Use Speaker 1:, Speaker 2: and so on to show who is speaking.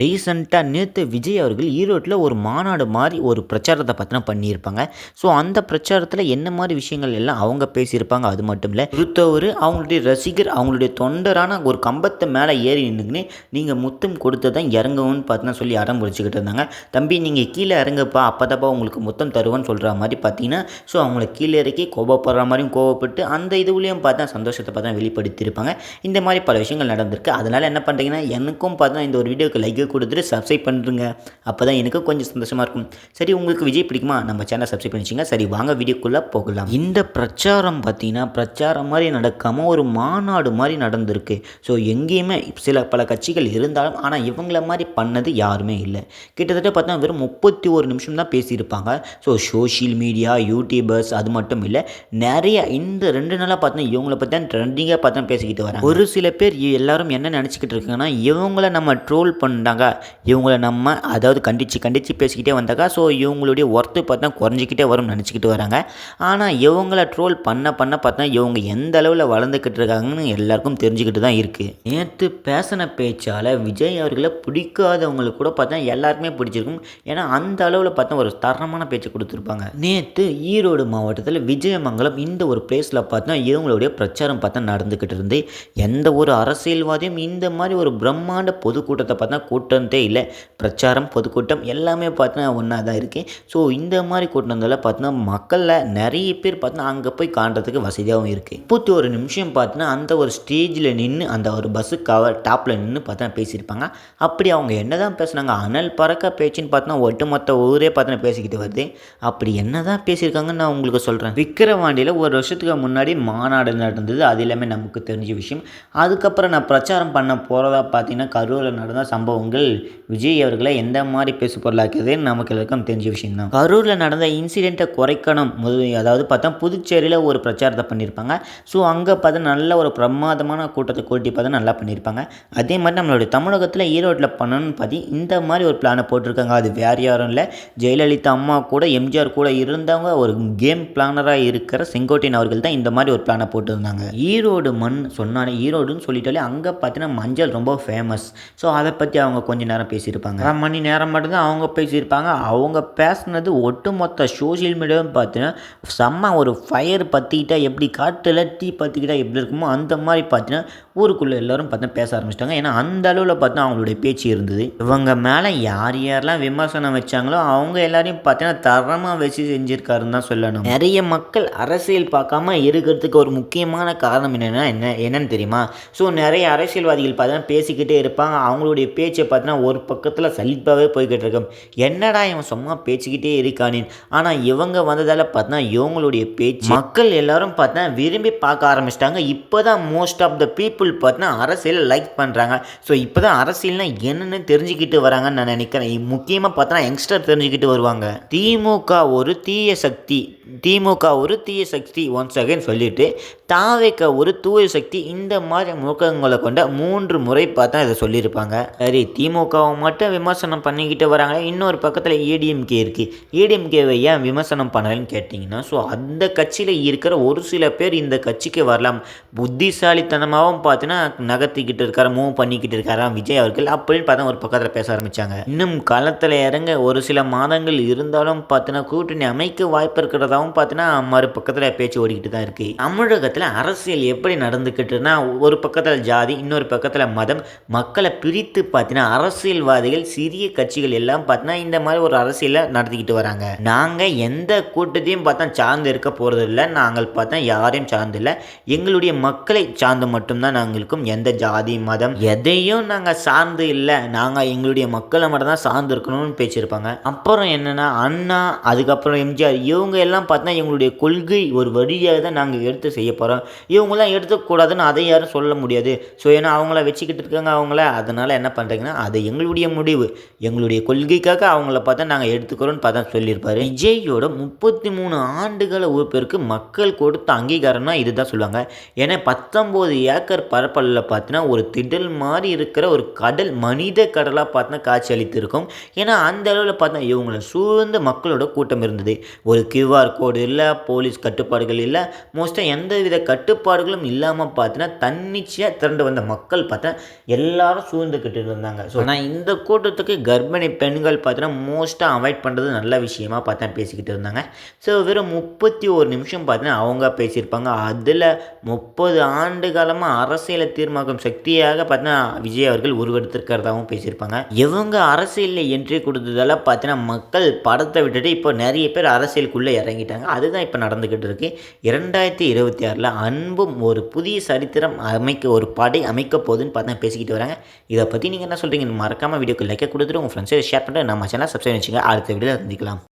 Speaker 1: ரீசெண்டாக நேற்று விஜய் அவர்கள் ஈரோட்டில் ஒரு மாநாடு மாதிரி ஒரு பிரச்சாரத்தை பற்றின பண்ணியிருப்பாங்க. ஸோ அந்த பிரச்சாரத்தில் என்ன மாதிரி விஷயங்கள் எல்லாம் அவங்க பேசியிருப்பாங்க. அது மட்டும் இல்லை, ஒருத்தவர் அவங்களுடைய ரசிகர் அவங்களுடைய தொண்டரான ஒரு கம்பத்தை மேலே ஏறி நின்றுக்குன்னு நீங்கள் முத்தம் கொடுத்து தான் இறங்குவோன்னு பார்த்தீங்கன்னா சொல்லி அடம் பிடிச்சிக்கிட்டு இருந்தாங்க. தம்பி நீங்கள் கீழே இறங்குப்பா, அப்போதாப்பா உங்களுக்கு முத்தம் தருவேன்னு சொல்கிற மாதிரி பார்த்தீங்கன்னா, ஸோ அவங்கள கீழே இறக்கி கோபப்படுற மாதிரியும் கோவப்பட்டு அந்த இதுலேயும் பார்த்தா சந்தோஷத்தை பார்த்தா வெளிப்படுத்தியிருப்பாங்க. இந்த மாதிரி பல விஷயங்கள் நடந்திருக்கு. அதனால் என்ன பண்ணுறீங்கன்னா, எனக்கும் பார்த்தா இந்த ஒரு வீடியோக்கு லைக் கொடுத்துட்டு சப்ஸ்கிரைப் பண்ணுறங்க. அப்போ தான் எனக்கு கொஞ்சம் சந்தோஷமாக இருக்கும். சரி, உங்களுக்கு விஜய் பிடிக்குமா? நம்ம சேனலை சப்ஸ்கிரைப் பண்ணிச்சிங்க. சரி, வாங்க வீடியோக்குள்ளே போகலாம். இந்த பிரச்சாரம் பார்த்தீங்கன்னா பிரச்சாரம் மாதிரி நடக்காமல் ஒரு மாநாடு மாதிரி நடந்திருக்கு. ஸோ எங்கேயுமே பல கட்சிகள் இருந்தாலும் ஆனால் இவங்கள மாதிரி பண்ணது யாருமே இல்லை. கிட்டத்தட்ட பார்த்தா வெறும் 31 நிமிஷம் தான் பேசியிருப்பாங்க. ஸோ சோஷியல் மீடியா, யூடியூபர்ஸ் அது மட்டும் இல்லை, நிறைய இந்த 2 நாளாக பார்த்தீங்கன்னா இவங்கள பற்றி தான் ட்ரெண்டிங்காக பார்த்தா பேசிக்கிட்டு வராங்க. ஒரு சில பேர் எல்லாரும் என்ன நினச்சிக்கிட்டு இருக்காங்கன்னா, இவங்கள நம்ம ட்ரோல் பண்ணிட்டாங்க, இவங்கள நம்ம அதாவது கண்டித்து பேசிக்கிட்டே வந்தாக்கா ஸோ இவங்களுடைய ஒர்த்து பார்த்தா குறைஞ்சிக்கிட்டே வரும்னு நினச்சிக்கிட்டு வராங்க. ஆனால் இவங்கள ட்ரோல் பண்ண பார்த்தா இவங்க எந்த அளவில் வளர்ந்துக்கிட்டு இருக்காங்கன்னு எல்லாருக்கும் தெரிஞ்சுக்கிட்டு தான் இருக்குது. நேற்று பேசின பேச்சால் விஜய் அவர்களை பிடிக்காதவங்களுக்கு கூட பார்த்தா எல்லாருக்குமே பிடிச்சிருக்கும். ஏன்னா அந்த அளவில் பார்த்தா ஒரு தரமான பேச்சு கொடுத்துருப்பாங்க. நேற்று ஈரோடு மாவட்டத்தில் விஜயமங்கலம் இந்த ஒரு பிளேஸில் பார்த்தா இவங்களுடைய பிரச்சாரம் பார்த்தா நடந்துக்கிட்டு இருந்து, எந்த ஒரு அரசியல்வாதியும் இந்த மாதிரி ஒரு பிரம்மாண்ட பொதுக்கூட்டத்தை பார்த்தா கூட்டத்தே இல்லை. பிரச்சாரம், பொதுக்கூட்டம் எல்லாமே பார்த்தீங்கன்னா ஒன்றா தான் இருக்குது. ஸோ இந்த மாதிரி கூட்டத்தில் பார்த்தீங்கன்னா மக்களில் நிறைய பேர் பார்த்தீங்கன்னா அங்கே போய் காண்றதுக்கு வசதியாகவும் இருக்குது. 31 நிமிஷம் பார்த்தீங்கன்னா அந்த ஒரு ஸ்டேஜில் நின்று அந்த ஒரு பஸ்ஸு கவர் டாப்பில் நின்று பார்த்தீங்கன்னா பேசியிருப்பாங்க. அப்படி அவங்க என்ன தான் பேசுனாங்க, அனல் பறக்க பேச்சுன்னு பார்த்தீங்கன்னா ஒட்டுமொத்த ஊரே பார்த்தீங்கன்னா பேசிக்கிட்டு வருது. அப்படி என்ன தான் பேசியிருக்காங்கன்னு நான் உங்களுக்கு சொல்கிறேன். விக்கிரவாண்டியில் ஒரு வருஷத்துக்கு முன்னாடி மாநாடு நடந்தது. அது எல்லாமே நமக்கு தெரிஞ்ச விஷயம். அதுக்கப்புறம் நான் பிரச்சாரம் பண்ண போகிறதா பார்த்தீங்கன்னா கரூரில் நடந்த சம்பவங்கள் விஜய் அவர்களை எந்த மாதிரி பேசு பொருளாக்குதுன்னு நமக்கு எல்லாருக்கும் தெரிஞ்ச விஷயம் தான். கரூரில் நடந்த இன்சிடெண்ட்டை குறைக்கணும், அதாவது பார்த்தா புதுச்சேரியில் ஒரு பிரச்சாரத்தை பண்ணியிருப்பாங்க. ஸோ அங்கே பார்த்தா நல்ல ஒரு பிரமாதமான கூட்டத்தை கூட்டி பார்த்தா நல்லா பண்ணியிருப்பாங்க. அதே மாதிரி நம்மளுடைய தமிழகத்தில் ஈரோட்டில் பண்ணணும்னு பார்த்தி இந்த மாதிரி ஒரு பிளானை போட்டிருக்காங்க. அது வேறு யாரும் இல்லை, ஜெயலலிதா அம்மா கூட எம்ஜிஆர் கூட இருந்தவங்க ஒரு கேம் பிளானராக இருக்கிற செங்கோட்டையன் அவர்கள் தான் இந்த மாதிரி ஒரு பிளானை போட்டிருந்தாங்க. ஈரோடு மண் சொன்னாலே, ஈரோடுன்னு சொல்லிட்டாலே அங்கே பார்த்தீங்கன்னா மஞ்சள் ரொம்ப ஃபேமஸ். ஸோ அதை பற்றி அவங்க கொஞ்சம் நேரம் பேசியிருப்பாங்க. 1/2 மணி நேரம் மட்டும்தான் அவங்க பேசியிருப்பாங்க. அவங்க பேசுனது ஒட்டுமொத்த சோஷியல் மீடியாவும் பார்த்தீங்கன்னா செம்ம ஒரு ஃபயர் பற்றிக்கிட்டால் எப்படி, காட்டில் டீ பற்றிக்கிட்டால் எப்படி இருக்குமோ அந்த மாதிரி பார்த்தீங்கன்னா ஊருக்குள்ளே எல்லோரும் பார்த்தா பேச ஆரம்பிச்சிட்டாங்க. ஏன்னா அந்த அளவில் பார்த்தா அவங்களுடைய பேச்சு இருந்தது. இவங்க மேலே யார் யாரெல்லாம் விமர்சனம் வச்சாங்களோ அவங்க எல்லாரையும் பார்த்தீங்கன்னா தரமாக வச்சு செஞ்சுருக்காருன்னு தான் சொல்லணும். நிறைய மக்கள் அரசியல் பார்க்காம இருக்கிறதுக்கு ஒரு முக்கியமான காரணம் என்னன்னு தெரியுமா? ஸோ நிறைய அரசியல்வாதிகள் பார்த்தீங்கன்னா பேசிக்கிட்டே இருப்பாங்க. அவங்களுடைய பேச்சை பார்த்தீங்கன்னா ஒரு பக்கத்தில் சலிப்பாகவே போய்கிட்டு இருக்கும். என்னடா இவன் சும்மா பேச்சுக்கிட்டே இருக்கானேன். ஆனால் இவங்க வந்ததால் பார்த்தா இவங்களுடைய பேச்சு மக்கள் எல்லாரும் பார்த்தா விரும்பி பார்க்க ஆரம்பிச்சிட்டாங்க. இப்போ தான் மோஸ்ட் ஆஃப் த பீப்புள் பார்த்தா அரசியல் லைக் பண்ணுறாங்க. ஸோ இப்போ தான் அரசியல்னா என்னென்னு தெரிஞ்சுக்கிட்டு வராங்கன்னு நான் நினைக்கிறேன். முக்கியமாக பார்த்தா யங்ஸ்டர் தெரிஞ்சுக்கிட்டு வருவாங்க. திமுக ஒரு தீய சக்தி ஒன்ஸ் அகைன் சொல்லிட்டு, தாவேக ஒரு தூய சக்தி, இந்த மாதிரி முழக்கங்களை கொண்ட 3 முறை பார்த்தா இதை சொல்லியிருப்பாங்க. சரி, திமுகவை மட்டும் விமர்சனம் பண்ணிக்கிட்டு வராங்க. இன்னொரு பக்கத்தில் ஏடிஎம்கே இருக்குது. ஏடிஎம்கேவை ஏன் விமர்சனம் பண்ணலன்னு கேட்டிங்கன்னா, ஸோ அந்த கட்சியில் இருக்கிற ஒரு சில பேர் இந்த கட்சிக்கு வரலாம், புத்திசாலித்தனமாகவும் பார்த்தீங்கன்னா நகர்த்திக்கிட்டு இருக்காரு, மூவ் பண்ணிக்கிட்டு இருக்காராம் விஜய் அவர்கள் அப்படின்னு பார்த்தா ஒரு பக்கத்தில் பேச ஆரம்பித்தாங்க. இன்னும் களத்தில் இறங்க ஒரு சில மாதங்கள் இருந்தாலும் பார்த்தீங்கன்னா கூட்டணி அமைக்க வாய்ப்பு இருக்கிறதாகவும் பார்த்தீங்கன்னா மறுபக்கத்தில் பேச்சு ஓடிக்கிட்டு தான் இருக்குது. தமிழகத்தில் அரசியல் எப்படி நடந்துக்கிட்டுனா, ஒரு பக்கத்தில் ஜாதி, இன்னொரு பக்கத்தில் மதம், மக்களை பிரித்து பார்த்தீங்கன்னா அரசியல்வாதிகள், சிறிய கட்சிகள் எல்லாம் பார்த்தீங்கன்னா இந்த மாதிரி ஒரு அரசியலை நடத்திக்கிட்டு வராங்க. நாங்கள் எந்த கூட்டத்தையும் பார்த்தா சார்ந்து இருக்க போகிறது இல்லை, நாங்கள் பார்த்தா யாரையும் சார்ந்து இல்லை, எங்களுடைய மக்களை சார்ந்து மட்டும்தான் நாங்களுக்கும், எந்த ஜாதி மதம் எதையும் நாங்கள் சார்ந்து இல்லை, நாங்கள் எங்களுடைய மக்களை மட்டும் தான் சார்ந்து இருக்கணும்னு பேசியிருப்பாங்க. அப்புறம் என்னென்னா அண்ணா, அதுக்கப்புறம் எம்ஜிஆர், இவங்க எல்லாம் பார்த்தா எங்களுடைய கொள்கை ஒரு வழியாக தான் நாங்கள் எடுத்து செய்ய போகிறோம், இவங்களாம் எடுத்துக்கூடாதுன்னு அதை யாரும் சொல்ல முடியாது. ஸோ ஏன்னா அவங்கள வச்சுக்கிட்டு இருக்காங்க அவங்கள, அதனால் என்ன பண்ணுறீங்கன்னா அது எங்களுடைய முடிவு, எங்களுடைய கொள்கைக்காக அவங்கள பார்த்தா நாங்கள் எடுத்துக்கிறோன்னு பார்த்தா சொல்லியிருப்பார். விஜயோட 33 ஆண்டுகால உறுப்பிற்கு மக்கள் கொடுத்த அங்கீகாரம்னா இதுதான் சொல்லுவாங்க. ஏன்னா 19 ஏக்கர் பரப்பளவில் பார்த்தீங்கன்னா ஒரு திடல் மாதிரி இருக்கிற ஒரு கடல், மனித கடலாக பார்த்தீங்கன்னா காட்சி அளித்திருக்கும். ஏன்னா அந்த அளவில் பார்த்தா இவங்களை சூழ்ந்த மக்களோட கூட்டம் இருந்தது. ஒரு கியூஆர் கோடு இல்லை, போலீஸ் கட்டுப்பாடுகள் இல்லை, மோஸ்ட்டாக எந்த வித கட்டுப்பாடுகளும் இல்லாமல் பார்த்தீங்கன்னா தன்னிச்சையாக திரண்டு வந்த மக்கள் பார்த்தா எல்லாரும் சூழ்ந்துக்கிட்டு இருந்தாங்க. ஸோ ஆனால் இந்த கூட்டத்துக்கு கர்ப்பிணி பெண்கள் பார்த்தீங்கன்னா மோஸ்ட்டாக அவாய்ட் பண்ணுறது நல்ல விஷயமா பார்த்தா பேசிக்கிட்டு இருந்தாங்க. ஸோ வெறும் 31 நிமிஷம் பார்த்தீங்கன்னா அவங்க பேசியிருப்பாங்க. அதில் 30 ஆண்டு காலமாக அரசியலை தீர்மானிக்கும் சக்தியாக பார்த்தீங்கன்னா விஜய் அவர்கள் உருவெடுத்திருக்கிறதாகவும் பேசியிருப்பாங்க. இவங்க அரசியலில் என்ட்ரி கொடுத்ததால பார்த்தீங்கன்னா மக்கள் படத்தை விட்டுட்டு இப்போ நிறைய பேர் அரசியலுக்குள்ளே இறங்கிட்டாங்க. அதுதான் இப்போ நடந்துக்கிட்டு இருக்கு. 2026 அன்பும் ஒரு புதிய சரித்திரம் ஒரு படை அமைக்க போகுதுன்னு பார்த்தா பேசிக்கிட்டு வராங்க. இதை பற்றி நீங்கள் என்ன சொல்கிறீங்க? மறக்காமல் வீடியோக்கு லைக் கொடுத்துட்டு உங்கள் ஃப்ரெண்ட்ஸை ஷேர் பண்ணிட்டு நம்ம சேனல் சப்ஸ்கிரைப் வச்சுங்க. அடுத்த வீடியோவில் சந்திக்கலாம்.